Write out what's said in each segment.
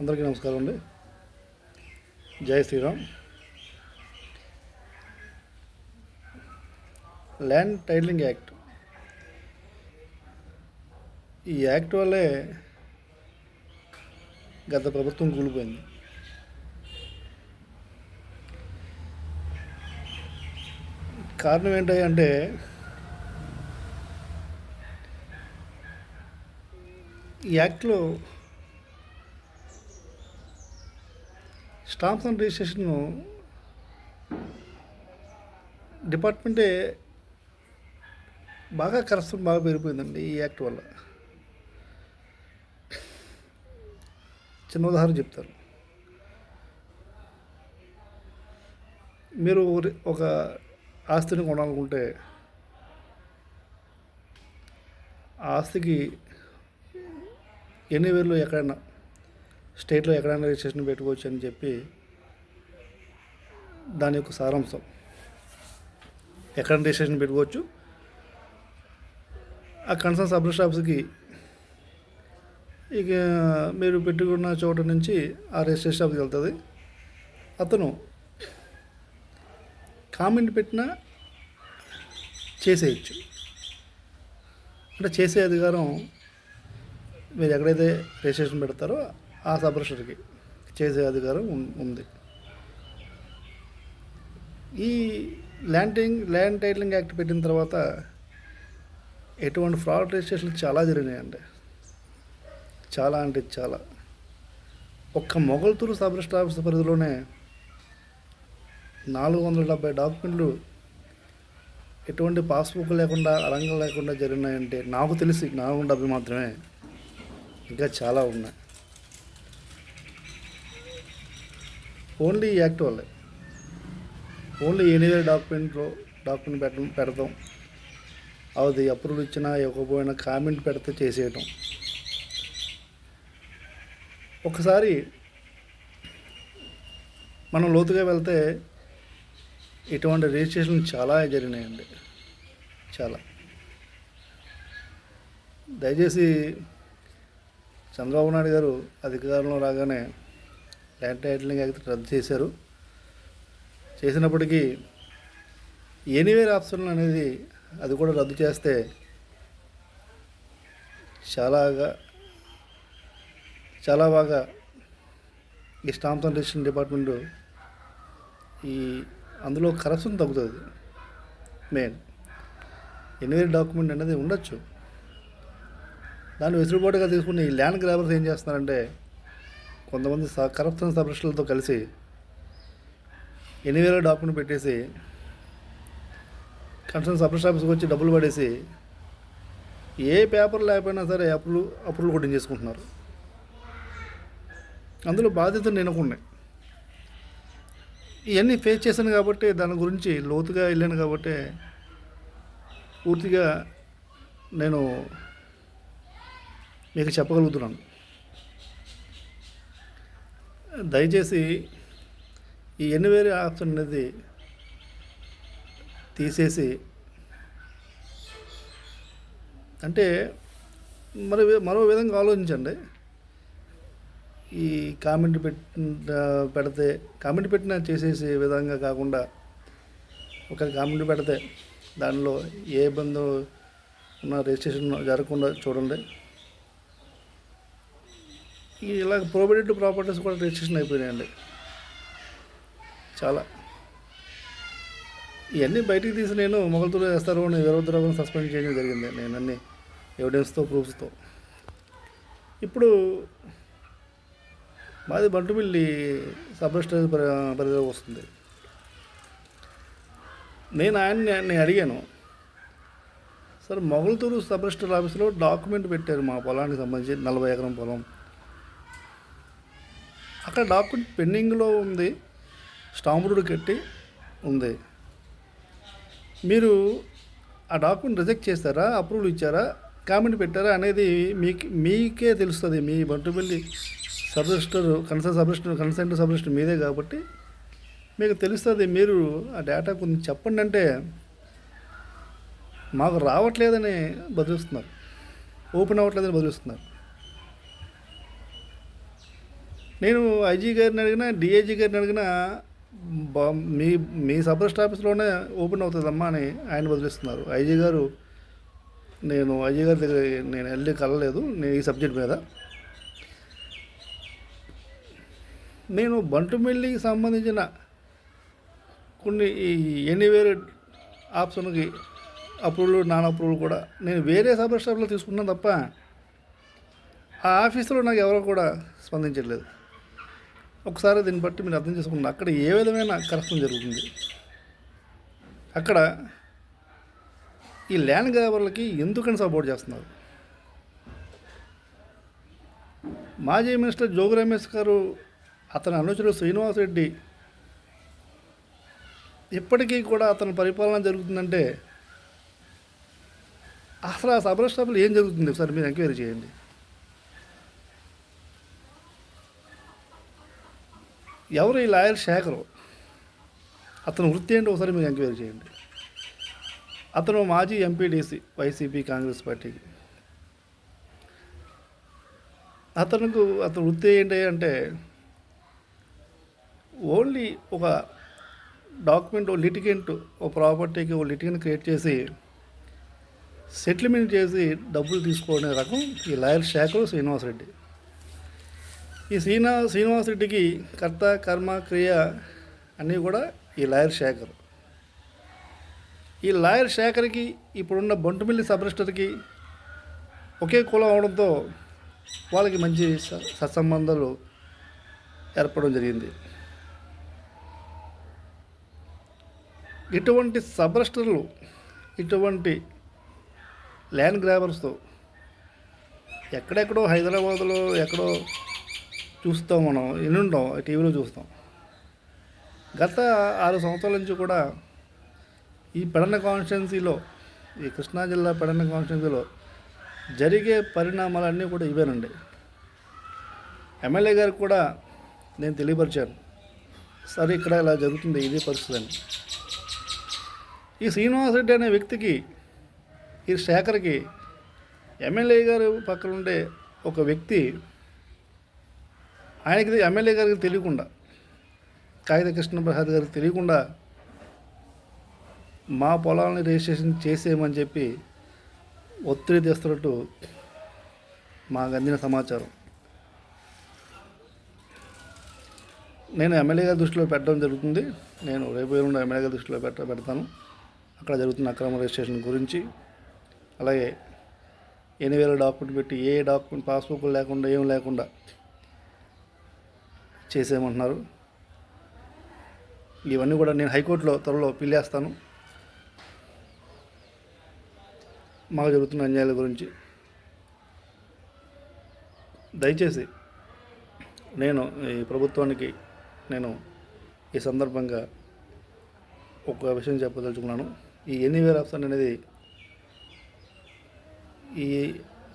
అందరికీ నమస్కారం అండి. జై శ్రీరామ్. ల్యాండ్ టైటిలింగ్ యాక్ట్, ఈ యాక్ట్ వల్లే గత ప్రభుత్వం కూలిపోయింది. కారణం ఏంటంటే ఈ యాక్ట్లో స్టాంప్స్ అండ్ రిజిస్ట్రేషన్ డిపార్ట్మెంటే బాగా కరప్షన్ బాగా పెరిగిపోయిందండి ఈ యాక్ట్ వల్ల. చిన్న ఉదాహరణ చెప్తారు. మీరు ఒక ఆస్తిని కొనాలనుకుంటే ఆ ఆస్తికి ఎన్ని వేలు ఎక్కడైనా స్టేట్లో ఎక్కడైనా రిజిస్ట్రేషన్ పెట్టుకోవచ్చు అని చెప్పి దాని యొక్క సారాంశం. ఎక్కడైనా రిజిస్ట్రేషన్ పెట్టుకోవచ్చు, ఆ కన్సర్న్ సబ్ రిజిస్టర్ ఆఫీస్కి ఇక మీరు పెట్టుకున్న చోట నుంచి ఆ రిజిస్ట్రేషన్ ఆఫీస్కి వెళ్తుంది. అతను కామెంట్ పెట్టినా చేసేయచ్చు. అంటే చేసే అధికారం మీరు ఎక్కడైతే రిజిస్ట్రేషన్ పెడతారో ఆ సబ్ రిజిస్టర్కి చేసే అధికారం ఉంది. ఈ ల్యాండ్ టైటిలింగ్ యాక్ట్ పెట్టిన తర్వాత ఎటువంటి ఫ్రాడ్ రిజిస్ట్రేషన్లు చాలా జరిగినాయండి. చాలా అంటే చాలా. ఒక్క మొగల్తూరు సబ్ రిజిస్టర్ ఆఫీస్ పరిధిలోనే 470 డాక్యుమెంట్లు ఎటువంటి పాస్బుక్ లేకుండా అరంగం లేకుండా జరిగినాయంటే నాకు తెలిసి 470 మాత్రమే, ఇంకా చాలా ఉన్నాయి. ఓన్లీ ఈ యాక్ట్ వల్లే. ఓన్లీ ఎనీవే డాక్యుమెంట్ పెడతాం, అది అప్రూవల్ ఇచ్చినా ఇవ్వకపోయినా కామెంట్ పెడితే చేసేయటం. ఒకసారి మనం లోతుగా వెళ్తే ఇటువంటి రిజిస్ట్రేషన్ చాలా జరిగినాయండి, చాలా. దయచేసి చంద్రబాబు నాయుడు గారు అధికారంలో రాగానే ల్యాండ్ టైటిలింగ్ యాక్ట్ రద్దు చేశారు. చేసినప్పటికీ ఎనీవేర్ ఆప్షన్ అనేది అది కూడా రద్దు చేస్తే చాలా బాగా ఈ స్టాంప్స్ అండ్ రిజిస్ట్రేషన్ డిపార్ట్మెంటు అందులో కరప్షన్ తగ్గుతుంది. మెయిన్ ఎనీవేర్ డాక్యుమెంట్ అనేది ఉండొచ్చు. దాన్ని వెసులుబాటుగా తీసుకుని ఈ ల్యాండ్ గ్రాబర్స్ ఏం చేస్తున్నారంటే కొంతమంది కరప్షన్ సబ్ రిజిస్టర్లతో కలిసి ఎనీవేర్ డాక్యుమెంట్ పెట్టేసి కన్సర్న్ సబ్ రిజిస్టర్ ఆఫీస్కి వచ్చి డబ్బులు పడేసి ఏ పేపర్ లేకపోయినా సరే అప్రూవల్ కొట్టించేసుకుంటున్నారు. అందులో బాధ్యతలు నేను ఉన్నాయి. ఇవన్నీ ఫేస్ చేశాను కాబట్టి దాని గురించి లోతుగా వెళ్ళాను కాబట్టి పూర్తిగా నేను మీకు చెప్పగలుగుతున్నాను. దయచేసి ఈ ఎనీవేర్ ఆప్షన్ అనేది తీసేసి, అంటే మరో విధంగా ఆలోచించండి. ఈ కామెంట్ పెట్టినా చేసేసి విధంగా కాకుండా ఒక కామెంట్ పెడితే దానిలో ఏ ఇబ్బంది ఉన్న రిజిస్ట్రేషన్ జరగకుండా చూడండి. ఇలా ప్రొహిబిటెడ్ ప్రాపర్టీస్ కూడా రిజిస్ట్రేషన్ అయిపోయినాయండి చాలా. ఇవన్నీ బయటికి తీసి నేను మొగల్తూరు వేస్తారు అని వీరభద్రరావుని సస్పెండ్ చేయడం జరిగింది, నేను అన్ని ఎవిడెన్స్తో ప్రూఫ్స్తో. ఇప్పుడు మాది బంటుమిల్లి సబ్ రిజిస్టర్ పరిధిలో వస్తుంది. నేను అడిగాను, సార్ మొగల్తూరు సబ్ రిజిస్టర్ ఆఫీస్లో డాక్యుమెంట్ పెట్టారు మా పొలానికి సంబంధించి 40 ఎకరం పొలం. అక్కడ డాక్యుమెంట్ పెండింగ్లో ఉంది, స్టాంపుడు కట్టి ఉంది. మీరు ఆ డాక్యుమెంట్ రిజెక్ట్ చేస్తారా, అప్రూవల్ ఇచ్చారా, కామెంట్ పెట్టారా అనేది మీకే తెలుస్తుంది. మీ Bantupalli sub register concern sub register మీదే కాబట్టి మీకు తెలుస్తుంది. మీరు ఆ డేటా కొంచెం చెప్పండి అంటే మాకు రావట్లేదని బదిలిస్తున్నారు, ఓపెన్ అవ్వట్లేదని బదిలిస్తున్నారు. నేను ఐజీ గారిని అడిగినా, డిఐజీ గారిని అడిగినా బా మీ మీ సబ్ రిజిస్టర్ ఆఫీస్లోనే ఓపెన్ అవుతుందమ్మా అని ఆయన వదిలిస్తున్నారు. ఐజీ గారి దగ్గర నేను వెళ్ళి కలలేదు నేను ఈ సబ్జెక్ట్ మీద. నేను బంటుమిల్లికి సంబంధించిన కొన్ని ఈ ఎనీవేర్ ఆప్షన్కి అప్రూవల్, నాన్ అప్రూవల్ కూడా నేను వేరే సబ్ రిజిస్టర్లో తీసుకున్నాను తప్ప ఆ ఆఫీసులో నాకు ఎవరు కూడా స్పందించట్లేదు. ఒకసారి దీన్ని బట్టి మీరు అర్థం చేసుకున్నారు అక్కడ ఏ విధమైన కరప్షన్ జరుగుతుంది. అక్కడ ఈ ల్యాండ్ గ్రాబర్లకి ఎందుకని సపోర్ట్ చేస్తున్నారు? మాజీ మినిస్టర్ జోగి రమేష్ గారు, అతని అనుచరుడు శ్రీనివాస్ రెడ్డి ఇప్పటికీ కూడా అతని పరిపాలన జరుగుతుందంటే అసలు ఆ సబ్ రిజిస్టర్లో ఏం జరుగుతుంది ఒకసారి మీరు ఎంక్వైరీ చేయండి. ఎవరు ఈ లాయర్ శేఖరు? అతను వృత్తి ఏంటో ఒకసారి మీరు ఎంక్వైరీ చేయండి. అతను మాజీ ఎంపీటీసీ వైసీపీ కాంగ్రెస్ పార్టీకి. అతని వృత్తి ఏంటి అంటే ఓన్లీ ఒక డాక్యుమెంట్, లిటిగెంట్, ఒక ప్రాపర్టీకి ఒక లిటిగెంట్ క్రియేట్ చేసి సెటిల్మెంట్ చేసి డబ్బులు తీసుకోవడం రకం ఈ లాయర్ శేఖరు శ్రీనివాసరెడ్డి. ఈ శ్రీనివాసరెడ్డికి కర్త, కర్మ, క్రియ అన్నీ కూడా ఈ లాయర్ శేఖర్. ఈ లాయర్ శేఖర్కి ఇప్పుడున్న బంటుమిల్లి సబ్ రిజిస్టర్కి ఒకే కులం అవడంతో వాళ్ళకి మంచి సత్సంబంధాలు ఏర్పడడం జరిగింది. ఇటువంటి సబ్ రిజిస్టర్లు, ఇటువంటి ల్యాండ్ గ్రాబర్స్తో ఎక్కడెక్కడో హైదరాబాద్లో ఎక్కడో చూస్తాం, మనం ఎన్నుంటాం, టీవీలో చూస్తాం. గత 6 సంవత్సరాల నుంచి కూడా ఈ పెడన కాన్స్టిట్యున్సీలో, ఈ కృష్ణా జిల్లా పెడన కాన్స్టిట్యున్సీలో జరిగే పరిణామాలన్నీ కూడా ఇవేనండి. ఎమ్మెల్యే గారికి కూడా నేను తెలియపరిచాను, సరే ఇక్కడ ఇలా జరుగుతుంది, ఇదే పరిస్థితి అని. ఈ శ్రీనివాసరెడ్డి అనే వ్యక్తికి, ఈ శేఖర్కి ఎమ్మెల్యే గారు పక్కన ఉండే ఒక వ్యక్తి, ఆయనకి ఎమ్మెల్యే గారికి తెలియకుండా, కాగిత కృష్ణప్రసాద్ గారికి తెలియకుండా మా పొలాలని రిజిస్ట్రేషన్ చేసేయమని చెప్పి ఒత్తిడి తెస్తున్నట్టు మాకు అందిన సమాచారం. నేను ఎమ్మెల్యే గారి దృష్టిలో పెట్టడం జరుగుతుంది. నేను రేపు ఎల్లుండి ఎమ్మెల్యే గారి దృష్టిలో పెడతాను అక్కడ జరుగుతున్న అక్రమ రిజిస్ట్రేషన్ గురించి. అలాగే ఎనివేల డాక్యుమెంట్ పెట్టి ఏ డాక్యుమెంట్, పాస్బుక్ లేకుండా, ఏం లేకుండా చేసేయమంటున్నారు. ఇవన్నీ కూడా నేను హైకోర్టులో త్వరలో పిల్లేస్తాను మాకు జరుగుతున్న అన్యాయాల గురించి. దయచేసి నేను ఈ ప్రభుత్వానికి ఈ సందర్భంగా ఒక విషయం చెప్పదలుచుకున్నాను. ఈ ఎనీవేర్ ఆప్షన్ అనేది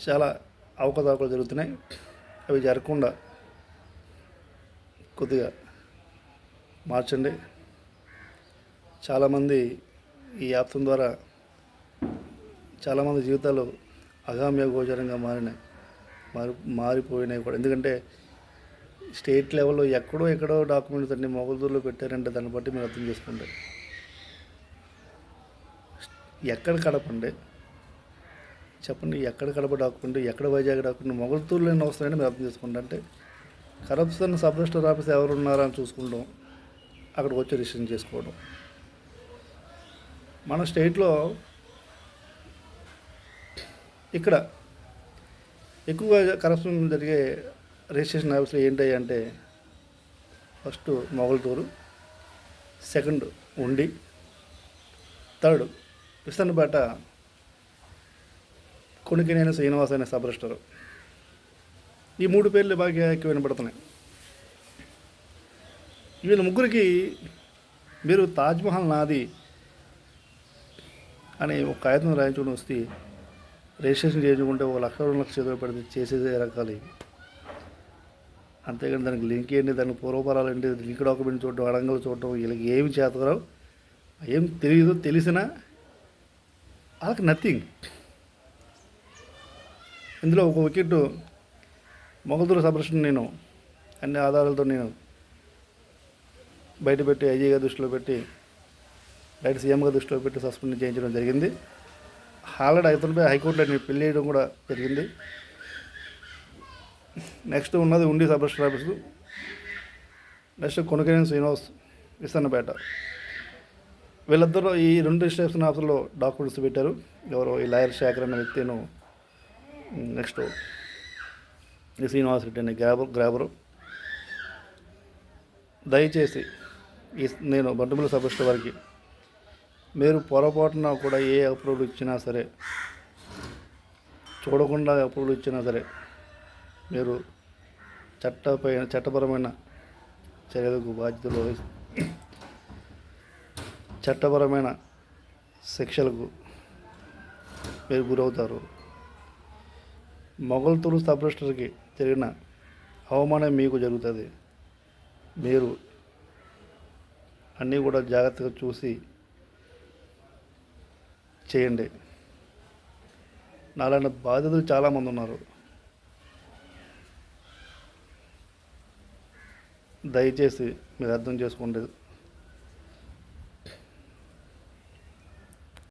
చాలా అవకతవకలు జరుగుతున్నాయి. అవి జరగకుండా కొద్దిగా మార్చండి. చాలామంది ఈ ఆప్షన్ ద్వారా చాలామంది జీవితాలు అగామ్య గోచరంగా మారిపోయినాయి కూడా. ఎందుకంటే స్టేట్ లెవెల్లో ఎక్కడో డాక్యుమెంట్స్ అన్ని మొగల్దూరులో పెట్టారంటే దాన్ని బట్టి మీరు అర్థం చేసుకోండి. ఎక్కడ కడపండి చెప్పండి, ఎక్కడ కడప డాక్యుమెంట్, ఎక్కడ వైజాగ్ డాక్యుమెంట్, మొగల్తూరులోనే వస్తాయని మీరు అర్థం చేసుకోండి. అంటే కరప్షన్ సబ్ రిజిస్టర్ ఆఫీస్ ఎవరు ఉన్నారా అని చూసుకుంటాం, అక్కడికి వచ్చి రిజిస్ట్రేషన్ చేసుకోవడం. మన స్టేట్లో ఇక్కడ ఎక్కువగా కరప్షన్ జరిగే రిజిస్ట్రేషన్ ఆఫీసులు ఏంటాయి అంటే ఫస్ట్ మొగల్తూరు, సెకండ్ ఉండి, థర్డ్ విస్తన్నపేట కొనికినేని శ్రీనివాస్ అనే సబ్ రిజిస్టర్. ఈ 3 పేర్లు బాగా ఎక్కువ వినపడుతున్నాయి. వీళ్ళ ముగ్గురికి మీరు తాజ్మహల్ నాది అని ఒక కాగితం రాయించుకుని వస్తే రిజిస్ట్రేషన్ చేయించుకుంటే 1 లక్ష 2 లక్షలు చేతిలో పెడితే చేసేదే రకాలు. అంతేగాని దానికి లింక్ ఏంటి, దానికి పూర్వపరాలు ఏంటి, లింక్ డాక్యుమెంట్ చూడటం, అడంగలు చూడటం, వీళ్ళకి ఏమి చేతరావు, ఏం తెలియదు. తెలిసినా వాళ్ళకి నథింగ్. ఇందులో ఒక వికెట్ మొగల్తూరు సబ్ రిజిస్టర్ నేను అన్ని ఆధారాలతో నేను బయటపెట్టి ఐజీ గారి దృష్టిలో పెట్టి డైరెక్ట్ సీఎం గారి దృష్టిలో పెట్టి సస్పెండ్ చేయించడం జరిగింది. ఆల్రెడీ అతనిపై హైకోర్టులో నేను పెళ్లి చేయడం కూడా జరిగింది. నెక్స్ట్ ఉన్నది ఉండి sub register office, next Konakeni Srinivas Vissannapeta. వీళ్ళిద్దరూ ఈ 2 రిజిస్ట్రేషన్ ఆఫీసులో డాక్యుమెంట్స్ పెట్టారు. ఎవరో ఈ లాయర్ శేఖర్ అనే వ్యక్తిను, నెక్స్ట్ ఈ శ్రీనివాస్ రెడ్డి అనే గ్రాబరు. దయచేసి నేను బంటుమిల్లి సబ్ రిజిస్టర్ వారికి మీరు పొరపాటున కూడా ఏ అప్రూవల్ ఇచ్చినా సరే, చూడకుండా అప్రూవల్ ఇచ్చినా సరే, మీరు చట్టపరమైన చర్యలకు బాధ్యతలు చట్టపరమైన శిక్షలకు మీరు గురవుతారు. మొగల్తూరు సబ్ రిజిస్టర్కి జరిగిన అవమానం మీకు జరుగుతుంది. మీరు అన్నీ కూడా జాగ్రత్తగా చూసి చేయండి. నాలాంటి బాధితులు చాలామంది ఉన్నారు. దయచేసి మీరు అర్థం చేసుకోండి.